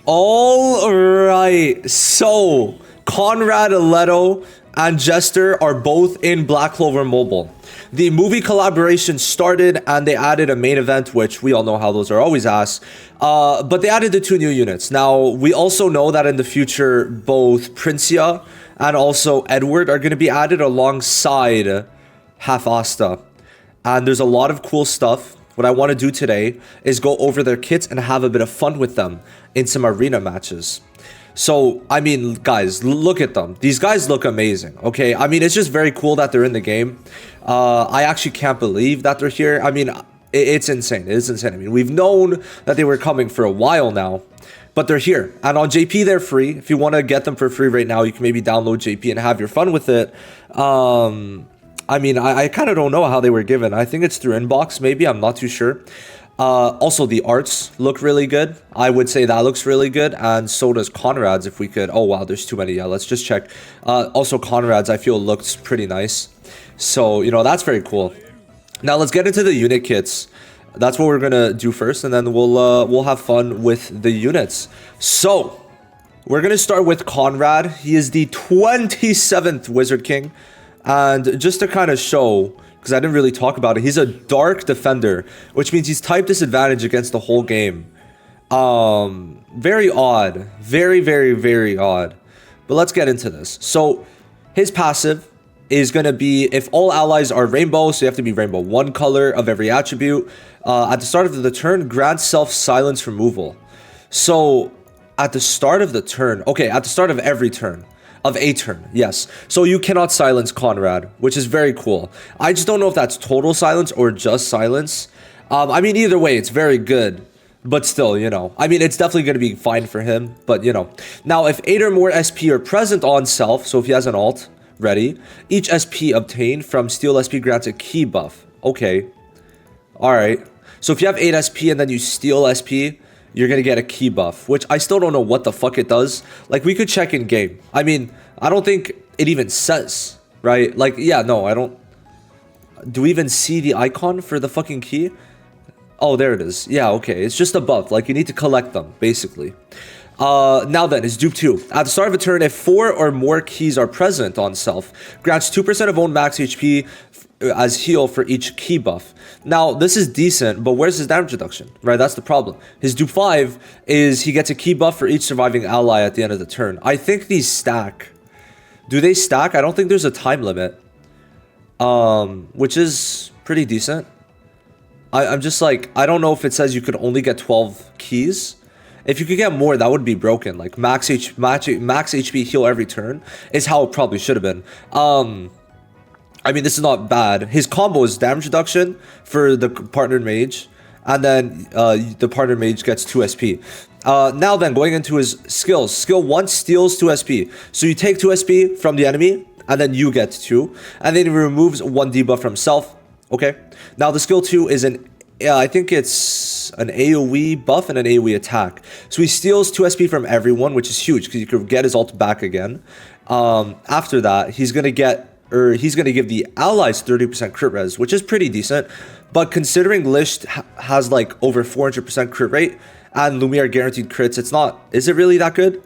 All right, so Conrad, Leto, and Jester are both in Black Clover Mobile. The movie collaboration started and they added a main event, which we all know how those are always asked. But they added the 2 new units. Now, we also know that in the future, both Princia and also Edward are going to be added alongside Half Asta. And there's a lot of cool stuff. What I want to do today is go over their kits and have a bit of fun with them in some arena matches. So, I mean, guys, look at them. These guys look amazing, okay? I mean, it's just very cool that they're in the game. I actually can't believe that they're here. I mean, it's insane. It's insane. I mean, we've known that they were coming for a while now, but they're here. And on JP, they're free. If you want to get them for free right now, you can maybe download JP and have your fun with it. I mean, I kind of don't know how they were given. I think it's through inbox, maybe. I'm not too sure. Also, the arts look really good. I would say that looks really good. And so does Conrad's if we could. Oh, wow, there's too many. Yeah, let's just check. Also, Conrad's, I feel, looks pretty nice. So, you know, that's very cool. Now, let's get into the unit kits. That's what we're going to do first. And then we'll have fun with the units. So, we're going to start with Conrad. He is the 27th Wizard King. And just to kind of show, because I didn't really talk about it, he's a dark defender, which means he's type disadvantage against the whole game. Very odd. Very, very, very odd. But let's get into this. So, his passive is going to be if all allies are rainbow, so you have to be rainbow one color of every attribute. At the start of the turn, grant self-silence removal. So, at the start of the turn, okay, at the start of every turn. Of a turn, yes. So you cannot silence Conrad, which is very cool. I just don't know if that's total silence or just silence. I mean, either way, it's very good. But still, you know. I mean, it's definitely going to be fine for him. But, you know. Now, if 8 or more SP are present on self, so if he has an alt ready, each SP obtained from Steal SP grants a key buff. Okay. Alright. So if you have 8 SP and then you steal SP, you're going to get a key buff, which I still don't know what the fuck it does. Like, we could check in game. I mean, I don't think it even says, right? Like, yeah, no, I don't. Do we even see the icon for the fucking key? Oh, there it is. Yeah, okay. It's just a buff. Like, you need to collect them, basically. Now then, his dupe 2. At the start of a turn, if 4 or more keys are present on self, grants 2% of own max HP as heal for each key buff. Now, this is decent, but where's his damage reduction? Right, that's the problem. His dupe 5 is he gets a key buff for each surviving ally at the end of the turn. I think these stack. Do they stack? I don't think there's a time limit. Which is pretty decent. I'm just like, I don't know if it says you could only get 12 keys. If you could get more, that would be broken. Like max HP heal every turn is how it probably should have been. I mean, this is not bad. His combo is damage reduction for the partnered mage, and then the partnered mage gets 2 SP. Now then, going into his skills. Skill 1 steals 2 SP. So you take 2 SP from the enemy, and then you get 2. And then he removes 1 debuff from self. Okay. Now the skill 2 is I think it's an AoE buff and an AoE attack. So he steals 2 SP from everyone, which is huge, because you could get his ult back again. After that, he's going to give the allies 30% crit res, which is pretty decent. But considering Lisht has like over 400% crit rate and Lumiere guaranteed crits, it's not, is it really that good?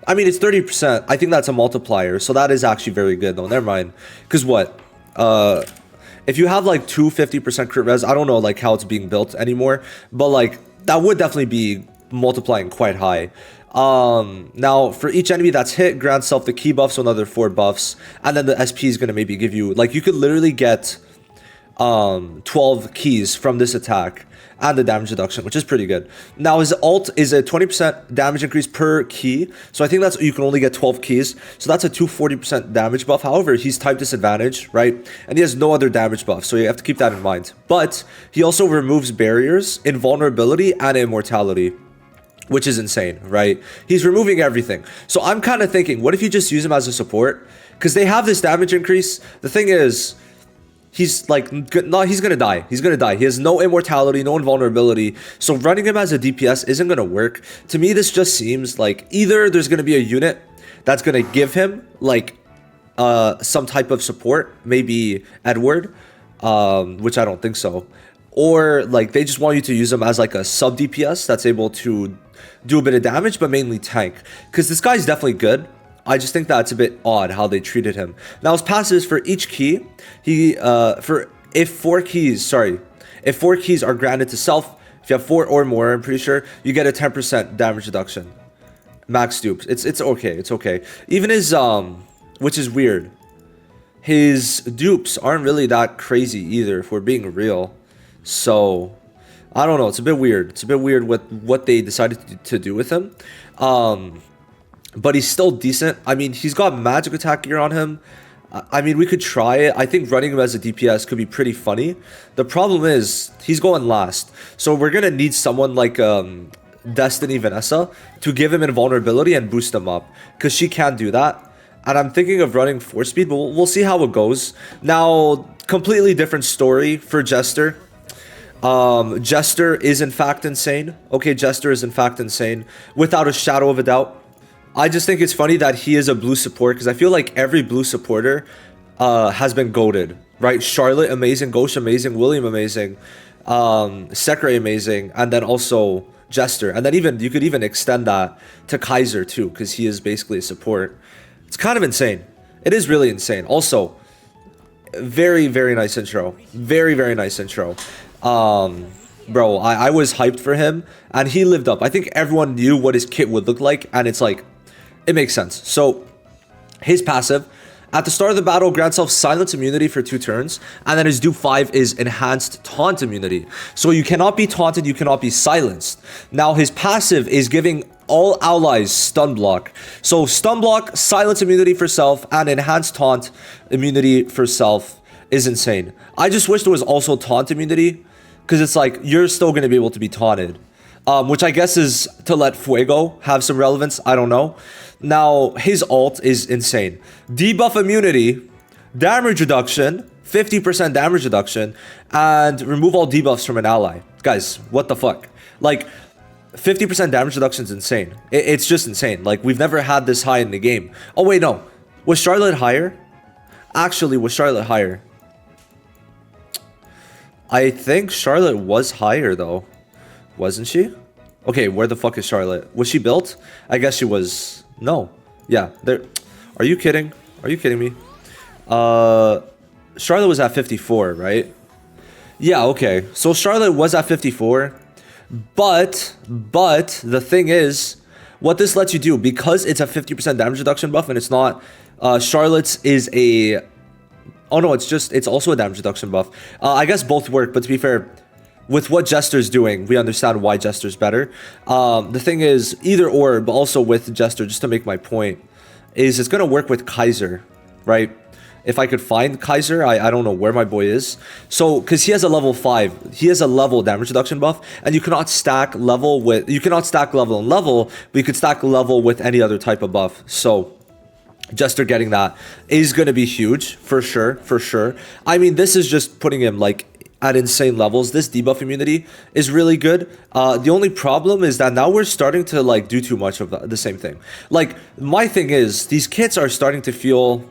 I mean, it's 30%. I think that's a multiplier. So that is actually very good though. Never mind. Because what? If you have like 250% crit res, I don't know like how it's being built anymore. But like that would definitely be multiplying quite high. Now for each enemy that's hit, grant self the key buff, so another 4 buffs, and then the SP is going to maybe give you, like, you could literally get 12 keys from this attack and the damage reduction, which is pretty good. Now his ult is a 20% damage increase per key, so I think that's, you can only get 12 keys, so that's a 240% damage buff. However, he's type disadvantage, right, and he has no other damage buff, so you have to keep that in mind. But he also removes barriers, invulnerability, and immortality, which is insane, right? He's removing everything. So I'm kind of thinking, what if you just use him as a support? Because they have this damage increase. The thing is, he's like, no, he's gonna die. He's gonna die. He has no immortality, no invulnerability. So running him as a DPS isn't gonna work. To me, this just seems like either there's gonna be a unit that's gonna give him like some type of support, maybe Edward, which I don't think so. Or like they just want you to use him as like a sub DPS that's able to do a bit of damage, but mainly tank. Because this guy's definitely good. I just think that's a bit odd how they treated him. Now his passives for each key, if four keys are granted to self, if you have 4 or more, I'm pretty sure, you get a 10% damage reduction. Max dupes. It's okay. It's okay. Even his which is weird. His dupes aren't really that crazy either, if we're being real. So I don't know. It's a bit weird. It's a bit weird what they decided to do with him. But he's still decent. I mean, he's got magic attack gear on him. I mean, we could try it. I think running him as a DPS could be pretty funny. The problem is he's going last. So we're going to need someone like Destiny Vanessa to give him invulnerability and boost him up. Because she can't do that. And I'm thinking of running 4 speed, but we'll see how it goes. Now, completely different story for Jester. Jester is in fact insane. Okay, Jester is in fact insane. Without a shadow of a doubt. I just think it's funny that he is a blue support, because I feel like every blue supporter has been goated, right? Charlotte amazing, Ghost amazing, William amazing, Sekre amazing, and then also Jester. And then you could even extend that to Kaiser too, because he is basically a support. It's kind of insane. It is really insane. Also, very, very nice intro. Very, very nice intro. Bro, I was hyped for him, and he lived up. I think everyone knew what his kit would look like, and it's like, it makes sense. So, his passive, at the start of the battle, grants self silence immunity for 2 turns, and then his dupe 5 is enhanced taunt immunity. So you cannot be taunted, you cannot be silenced. Now his passive is giving all allies stun block. So stun block, silence immunity for self, and enhanced taunt immunity for self is insane. I just wish there was also taunt immunity, because it's like, you're still going to be able to be taunted. Which I guess is to let Fuego have some relevance. I don't know. Now, his ult is insane. Debuff immunity, damage reduction, 50% damage reduction, and remove all debuffs from an ally. Guys, what the fuck? Like, 50% damage reduction is insane. It's just insane. Like, we've never had this high in the game. Oh, wait, no. Was Charlotte higher? Actually, was Charlotte higher? I think Charlotte was higher, though. Wasn't she? Okay, where the fuck is Charlotte? Was she built? I guess she was. No. Yeah. There. Are you kidding? Are you kidding me? Charlotte was at 54, right? Yeah, okay. So Charlotte was at 54. But the thing is, what this lets you do, because it's a 50% damage reduction buff and it's not, Charlotte's is a, oh no, it's also a damage reduction buff. I guess both work, but to be fair, with what Jester's doing, we understand why Jester's better. The thing is, either or, but also with Jester, just to make my point, is it's going to work with Kaiser, right? If I could find Kaiser, I don't know where my boy is. So, because he has a level 5, he has a level damage reduction buff, and you cannot stack level with, you cannot stack level and level, but you could stack level with any other type of buff. So, Jester getting that is going to be huge, for sure, for sure. I mean, this is just putting him, like, at insane levels. This debuff immunity is really good. The only problem is that now we're starting to, like, do too much of the same thing. Like, my thing is, these kits are starting to feel,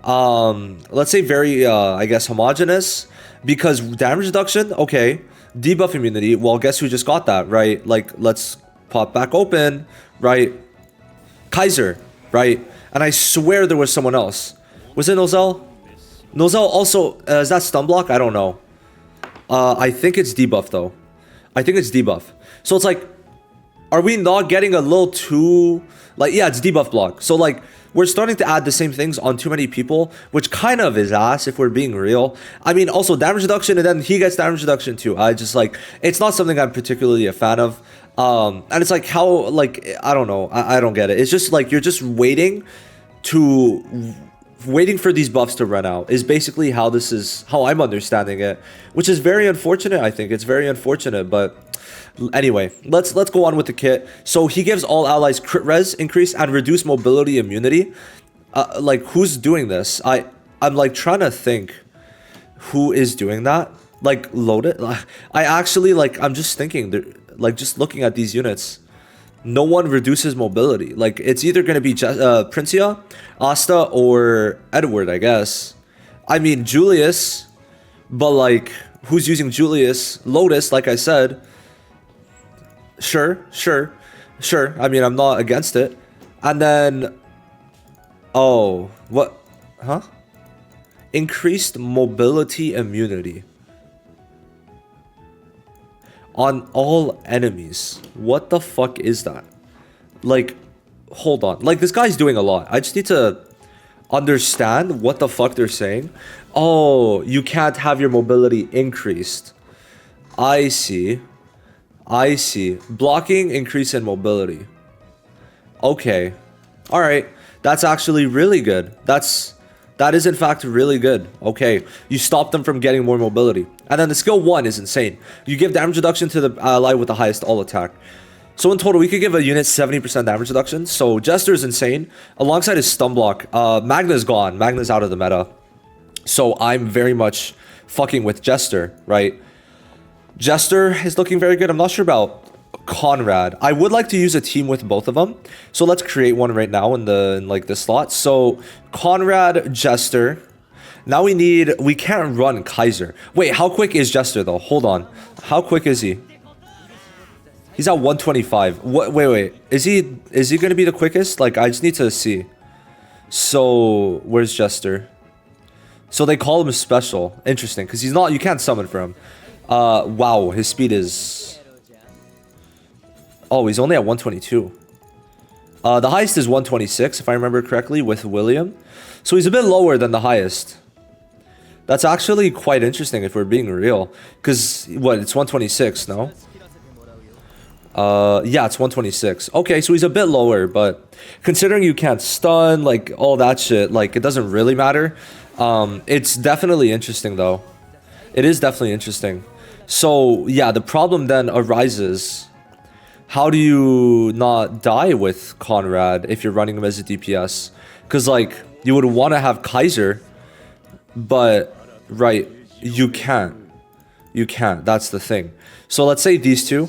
let's say very, I guess, homogenous, because damage reduction, okay, debuff immunity, well, guess who just got that, right? Like, let's pop back open, right? Kaiser, right? And I swear there was someone else. Was it Nozel? Nozel also, is that stun block? I don't know. I think it's debuff, though. I think it's debuff. So it's like, are we not getting a little too, like, yeah, it's debuff block. So, like, we're starting to add the same things on too many people, which kind of is ass if we're being real. I mean, also damage reduction, and then he gets damage reduction too. I just, like, it's not something I'm particularly a fan of. And it's like, how, like, I don't know. I don't get it. It's just like, you're just waiting for these buffs to run out is basically how this is, how I'm understanding it, which is very unfortunate. I think it's very unfortunate, but anyway, let's go on with the kit. So he gives all allies crit res increase and reduce mobility immunity. Like, who's doing this? I'm like trying to think who is doing that. Like, load it. I actually, like, I'm just thinking, like, just looking at these units, no one reduces mobility. Like, it's either going to be Princia, Asta, or Edward, I guess. I mean, Julius, but, like, who's using Julius? Lotus, like I said. Sure. Sure, I mean, I'm not against it. And then, oh, what? Huh? Increased mobility immunity on all enemies. What the fuck is that? Like, hold on. Like, this guy's doing a lot. I just need to understand what the fuck they're saying. Oh, you can't have your mobility increased. I see. I see. Blocking, increase in mobility. Okay. Alright. That's actually really good. That is in fact really good. Okay. You stop them from getting more mobility. And then the skill 1 is insane. You give damage reduction to the ally with the highest all attack. So in total, we could give a unit 70% damage reduction. So Jester is insane. Alongside his stun block, Magna's gone. Magna's out of the meta. So I'm very much fucking with Jester, right? Jester is looking very good. I'm not sure about Conrad. I would like to use a team with both of them. So let's create one right now in this slot. So Conrad, Jester. Now we can't run Kaiser. Wait, how quick is Jester though? Hold on. How quick is he? He's at 125. What? Wait. Is he going to be the quickest? Like, I just need to see. So, where's Jester? So they call him special. Interesting, because he's not, you can't summon for him. Wow, his speed is... Oh, he's only at 122. The highest is 126, if I remember correctly, with William. So he's a bit lower than the highest. That's actually quite interesting if we're being real. Because, what, it's 126, no? Yeah, it's 126. Okay, so he's a bit lower, but considering you can't stun, like, all that shit, like, it doesn't really matter. It's definitely interesting, though. It is definitely interesting. So, yeah, the problem then arises. How do you not die with Conrad if you're running him as a DPS? Because, like, you would want to have Kaiser, but, right, you can't. You can't. That's the thing. So let's say these two,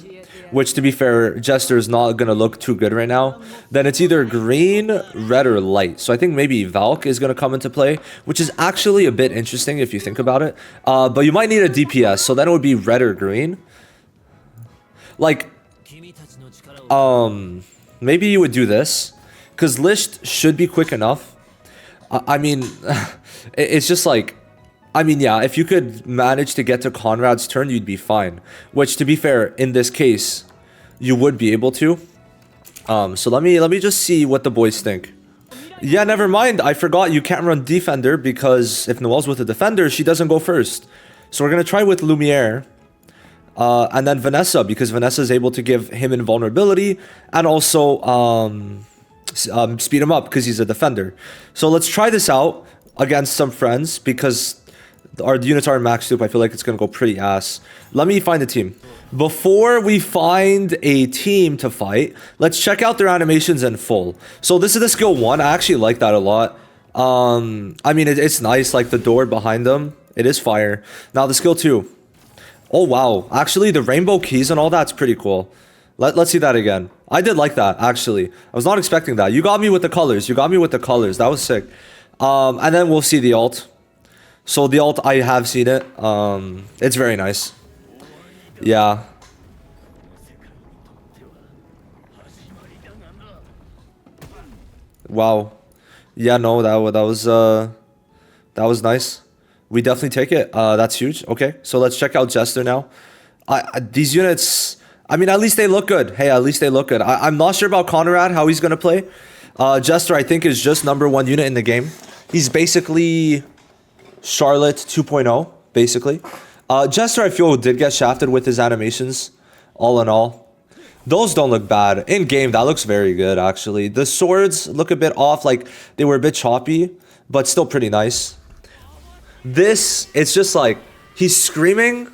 which to be fair, Jester is not going to look too good right now. Then it's either green, red, or light. So I think maybe Valk is going to come into play, which is actually a bit interesting if you think about it. But you might need a DPS, so then it would be red or green. Like, maybe you would do this, because Lisht should be quick enough. I mean, it's just like, I mean, yeah, if you could manage to get to Conrad's turn, you'd be fine. Which, to be fair, in this case, you would be able to. So let me just see what the boys think. Yeah, never mind. I forgot you can't run Defender because if Noelle's with a Defender, she doesn't go first. So we're going to try with Lumiere. And then Vanessa, because Vanessa is able to give him invulnerability and also speed him up because he's a Defender. So let's try this out against some friends because our units are maxed up. I feel like it's going to go pretty ass. Let me find a team. Before we find a team to fight, let's check out their animations in full. So this is the skill 1. I actually like that a lot. I mean, it's nice, like the door behind them. It is fire. Now the skill 2. Oh, wow. Actually, the rainbow keys and all that's pretty cool. Let's see that again. I did like that, actually. I was not expecting that. You got me with the colors. You got me with the colors. That was sick. And then we'll see the ult. So the ult, I have seen it. It's very nice. Yeah. Wow. Yeah, no, that was nice. We definitely take it. That's huge. Okay, so let's check out Jester now. These units, I mean, at least they look good. Hey, at least they look good. I'm not sure about Conrad, how he's going to play. Jester, I think, is just #1 unit in the game. He's basically Charlotte 2.0, basically. Jester, I feel, did get shafted with his animations, all in all. Those don't look bad. In game, that looks very good, actually. The swords look a bit off, like they were a bit choppy, but still pretty nice. This, it's just like, he's screaming,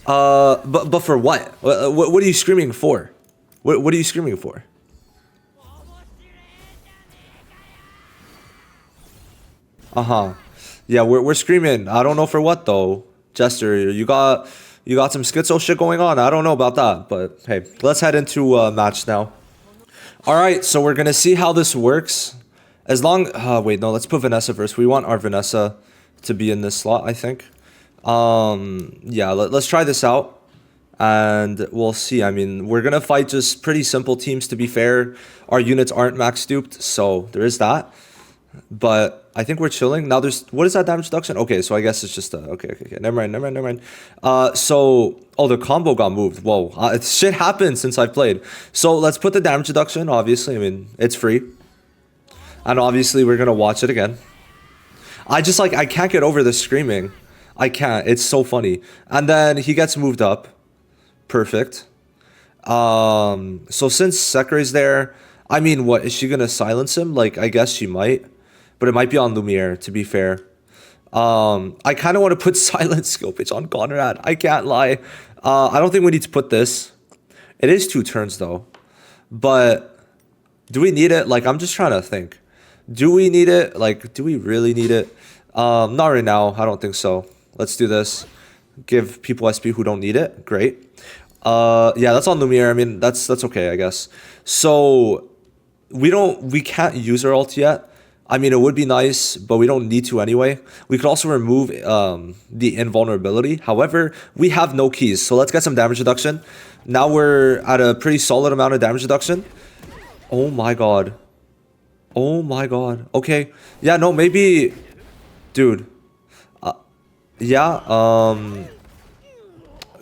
but for what? What are you screaming for? What are you screaming for? Uh-huh. Yeah, we're screaming. I don't know for what though. Jester, you got some schizo shit going on. I don't know about that, but hey, let's head into match now. All right, so we're gonna see how this works. As long, wait, no, let's put Vanessa first. We want our Vanessa to be in this slot, I think. Yeah, let's try this out. And we'll see. I mean, we're gonna fight just pretty simple teams, to be fair. Our units aren't max duped, so there is that. But I think we're chilling. Now there's, what is that damage reduction? Okay, so I guess it's just a, okay. Never mind. Oh, the combo got moved. Whoa, shit happened since I played. So let's put the damage reduction, obviously. I mean, it's free. And obviously we're gonna watch it again. I just like, I can't get over the screaming. I can't, it's so funny. And then he gets moved up. Perfect. So since Sakurai's there, I mean, what, is she gonna silence him? Like, I guess she might. But it might be on Lumiere, to be fair. I kind of want to put silent scopage on Conrad. I can't lie. I don't think we need to put this. It is 2 turns, though. But do we need it? Like, I'm just trying to think. Do we need it? Like, do we really need it? Not right now. I don't think so. Let's do this. Give people SP who don't need it. Great. Yeah, that's on Lumiere. I mean, that's okay, I guess. So we can't use our ult yet. I mean, it would be nice, but we don't need to anyway. We could also remove the invulnerability. However, we have no keys, so let's get some damage reduction. Now we're at a pretty solid amount of damage reduction. Oh my god. Oh my god. Okay. Yeah, no, maybe... Dude. Yeah,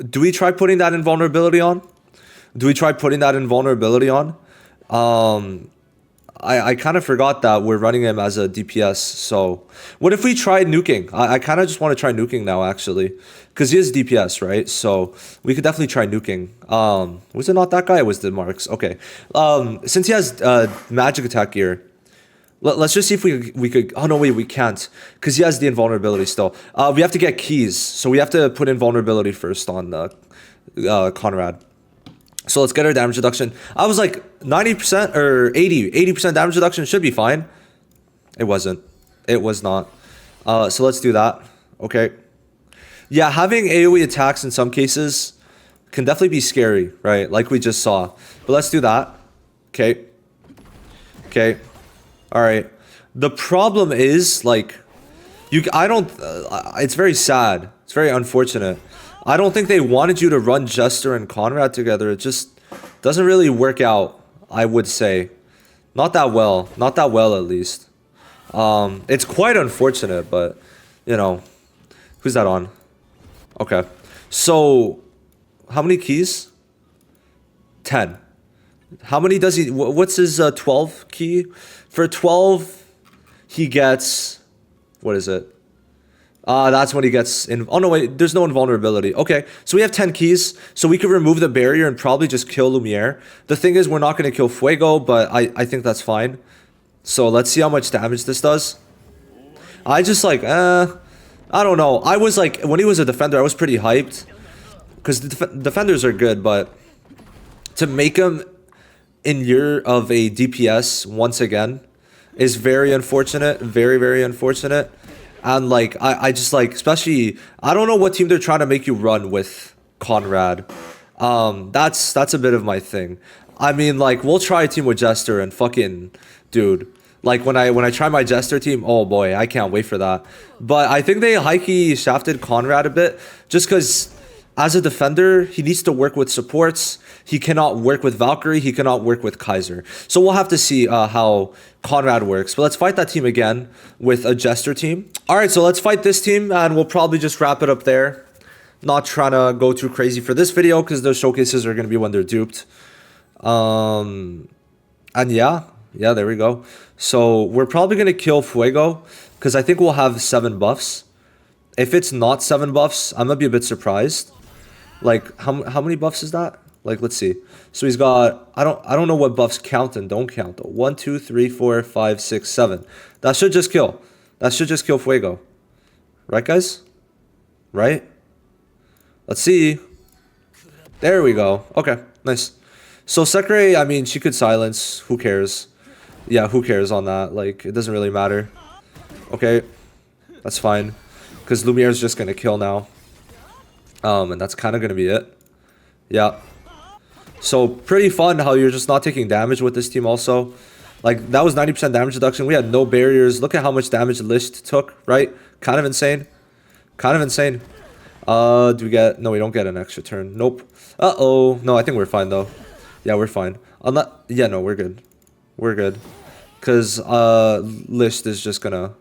do we try putting that invulnerability on? I kind of forgot that we're running him as a DPS, so... What if we tried nuking? I kind of just want to try nuking now, actually. Because he is DPS, right? So, we could definitely try nuking. Was it not that guy? It was the Marks. Okay. Since he has magic attack gear, let's just see if we could... Oh, no, wait, we can't. Because he has the invulnerability still. We have to get keys, so we have to put invulnerability first on Conrad. So let's get our damage reduction. I was like 90% or 80% damage reduction should be fine. It wasn't. It was not. So let's do that. Okay. Yeah, having AoE attacks in some cases can definitely be scary, right? Like we just saw. But let's do that. Okay. Okay. All right. The problem is like it's very sad. It's very unfortunate. I don't think they wanted you to run Jester and Conrad together. It just doesn't really work out, I would say. Not that well. Not that well, at least. It's quite unfortunate, but, you know. Who's that on? Okay. So, how many keys? 10. How many does he... What's his 12 key? For 12, he gets... What is it? That's when he gets in. Oh no, wait, there's no invulnerability. Okay, so we have 10 keys, so we could remove the barrier and probably just kill Lumiere. The thing is, we're not going to kill Fuego, but I think that's fine. So let's see how much damage this does. I just like, I don't know. I was like, when he was a defender, I was pretty hyped. Because the defenders are good, but to make him in year of a DPS once again is very unfortunate. Very, very unfortunate. And like, I just like, especially, I don't know what team they're trying to make you run with Conrad. That's a bit of my thing. I mean, like, we'll try a team with Jester and fucking, dude. Like, when I try my Jester team, oh boy, I can't wait for that. But I think they hikey shafted Conrad a bit, just because as a defender, he needs to work with supports. He cannot work with Valkyrie. He cannot work with Kaiser. So we'll have to see how Conrad works. But let's fight that team again with a Jester team. All right, so let's fight this team, and we'll probably just wrap it up there. Not trying to go too crazy for this video, because those showcases are going to be when they're duped. And yeah, there we go. So we're probably going to kill Fuego, because I think we'll have 7 buffs. If it's not 7 buffs, I'm going to be a bit surprised. Like, how many buffs is that? Like, let's see. So he's got, I don't know what buffs count and don't count though. 1, 2, 3, 4, 5, 6, 7. That should just kill. That should just kill Fuego. Right, guys? Right? Let's see. There we go. Okay, nice. So Sakurai, I mean, she could silence. Who cares? Yeah, who cares on that? Like, it doesn't really matter. Okay, that's fine. Because Lumiere's just going to kill now. And that's kind of going to be it. Yeah. So, pretty fun how you're just not taking damage with this team also. Like, that was 90% damage reduction. We had no barriers. Look at how much damage List took, right? Kind of insane. Kind of insane. Do we get... No, we don't get an extra turn. Nope. Uh-oh. No, I think we're fine, though. Yeah, we're fine. Yeah, no, we're good. We're good. Because, List is just gonna...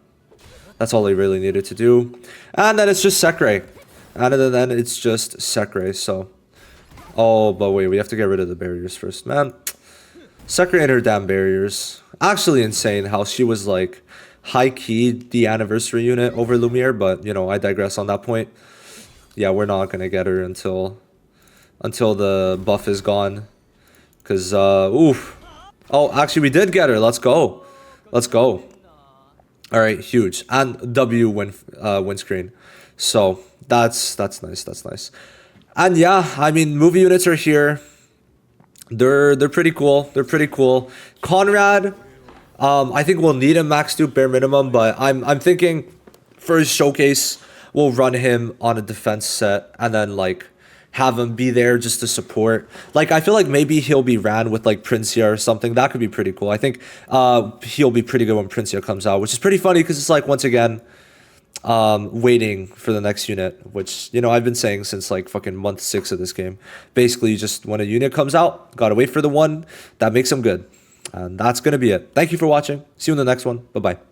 That's all he really needed to do. And then it's just Sekre. And then it's just Sekre, so... Oh, but wait, we have to get rid of the barriers first. Man, Sekre and her damn barriers. Actually insane how she was, like, high-key the anniversary unit over Lumiere, but, you know, I digress on that point. Yeah, we're not gonna get her until the buff is gone. Because, oof. Oh, actually, we did get her. Let's go. Let's go. All right, huge. And W windscreen. So, that's nice. That's nice. And yeah, I mean, movie units are here. They're pretty cool. They're pretty cool. Conrad, I think we'll need a max dupe bare minimum, but I'm thinking for his showcase, we'll run him on a defense set and then like have him be there just to support. Like, I feel like maybe he'll be ran with like Princia or something. That could be pretty cool. I think he'll be pretty good when Princia comes out, which is pretty funny because it's like, once again, waiting for the next unit, which, you know, I've been saying since like fucking month 6 of this game. Basically, just when a unit comes out, gotta wait for the one that makes them good. And that's gonna be it. Thank you for watching. See you in the next one. Bye-bye.